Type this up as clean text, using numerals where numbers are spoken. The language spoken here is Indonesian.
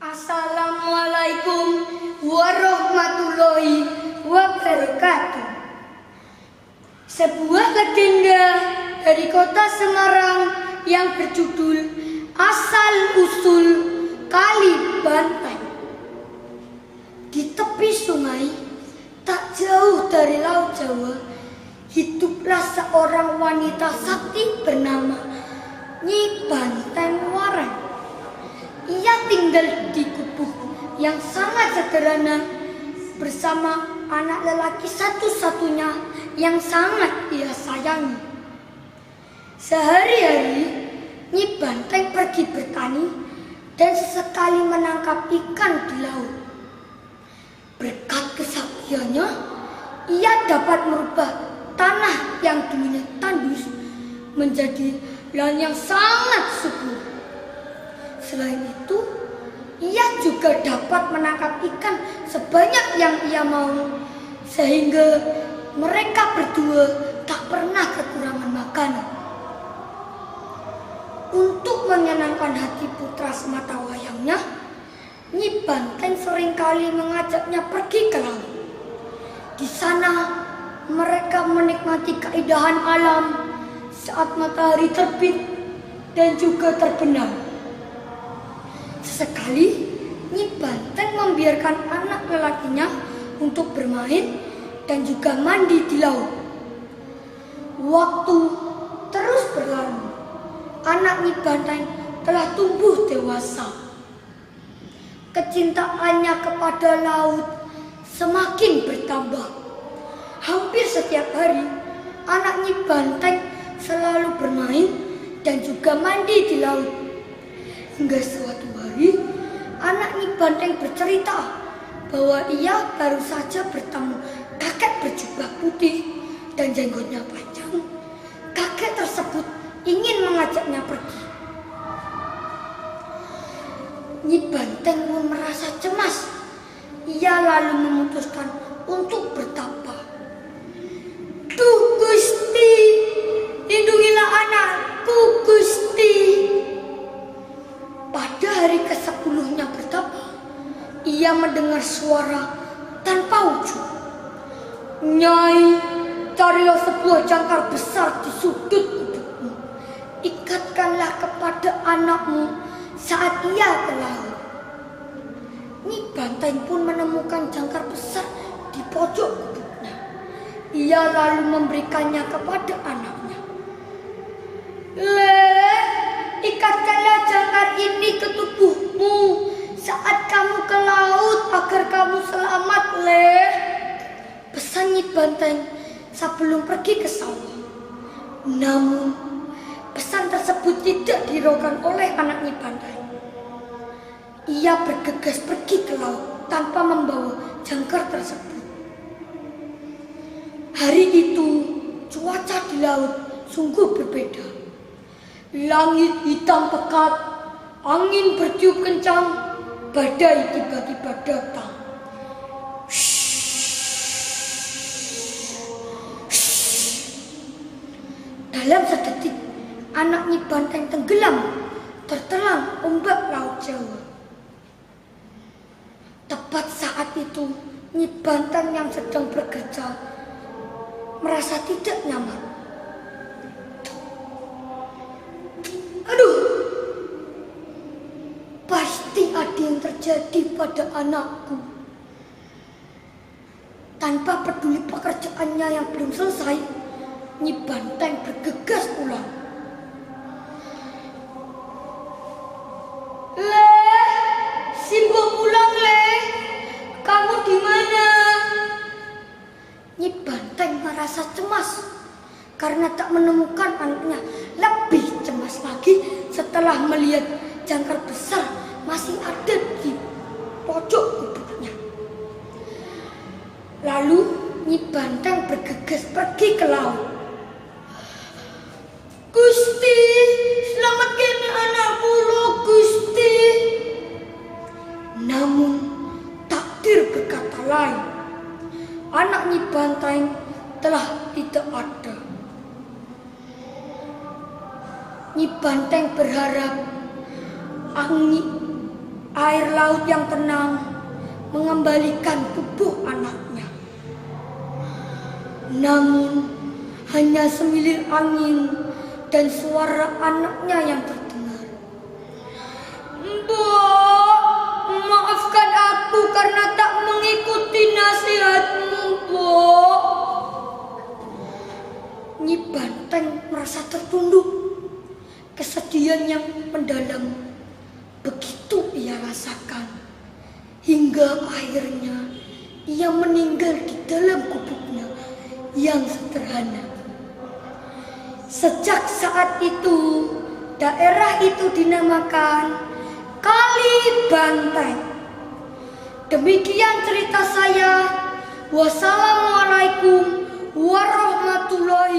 Assalamualaikum warahmatullahi wabarakatuh. Sebuah legenda dari kota Semarang yang berjudul Asal Usul Kali Banteng. Di tepi sungai, tak jauh dari Laut Jawa, hiduplah seorang wanita sakti bernama Nyi Banteng Wareng. Ia tinggal di gubuk yang sangat sederhana bersama anak lelaki satu-satunya yang sangat ia sayangi. Sehari-hari, Nyi Banteng pergi bertani dan sesekali menangkap ikan di laut. Berkat kesaktiannya, ia dapat merubah tanah yang dulunya tandus menjadi lahan yang sangat subur. Selain itu, ia juga dapat menangkap ikan sebanyak yang ia mau, sehingga mereka berdua tak pernah kekurangan makanan. Untuk menyenangkan hati putra sematawayangnya, Nyi Banteng seringkali mengajaknya pergi ke laut. Di sana, mereka menikmati keindahan alam saat matahari terbit dan juga terbenam. Sesekali, Nyi Banteng membiarkan anak lelakinya untuk bermain dan juga mandi di laut. Waktu terus berlalu. Anak Nyi Banteng telah tumbuh dewasa. Kecintaannya kepada laut semakin bertambah. Hampir setiap hari, anak Nyi Banteng selalu bermain dan juga mandi di laut. Hingga suatu hari, anak Nyi Banteng bercerita bahwa ia baru saja bertemu kakek berjubah putih dan jenggotnya panjang. Kakek tersebut ingin mengajaknya pergi. Nyi Banteng pun merasa cemas. Ia lalu memutuskan untuk bertapa. Duh Gusti, lindungilah anakku Gusti. Pada hari ke-10-nya bertapa, ia mendengar suara tanpa ujung. Nyai, carilah sebuah jangkar besar di sudut gubukmu. Ikatkanlah kepada anakmu saat ia ke laut. Nyi Banteng pun menemukan jangkar besar di pojok gubuknya. Ia lalu memberikannya kepada anaknya. Ikatkanlah jangkar ini ke tubuhmu saat kamu ke laut agar kamu selamat, pesan Nyi Banteng sebelum pergi ke sawah. Namun, pesan tersebut tidak dihiraukan oleh anak Nyi Banteng. Ia bergegas pergi ke laut tanpa membawa jangkar tersebut. Hari itu, cuaca di laut sungguh berbeda. Langit hitam pekat, angin bertiup kencang, badai tiba-tiba datang. Dalam sedetik, anak Nyi Banteng tenggelam, tertelan ombak Laut Jawa. Tepat saat itu, Nyi Banteng yang sedang bekerja merasa tidak nyaman. Aduh, pasti ada yang terjadi pada anakku. Tanpa peduli pekerjaannya yang belum selesai, Nyi Banteng bergegas pulang. Simbo pulang, kamu di mana? Nyi Banteng merasa cemas karena tak menemukan anaknya. Lebih cemas lagi setelah melihat jangkar besar masih ada di pojok gubuknya. Lalu Nyi Banteng bergegas pergi ke laut. Gusti, selamatkan anakku loh Gusti. Namun takdir berkata lain. Anak Nyi Banteng telah tidak ada. Nyi Banteng berharap Air laut yang tenang mengembalikan tubuh anaknya. Namun hanya semilir angin dan suara anaknya yang terdengar. "Mbok, maafkan aku karena tak mengikuti nasihatmu, Mbok." Nyi Banteng merasa tertunduk. Kesedihan yang mendalam begitu ia rasakan, hingga akhirnya ia meninggal di dalam gubuknya yang sederhana. Sejak saat itu, daerah itu dinamakan Kali Banteng. Demikian cerita saya. Wassalamualaikum warahmatullahi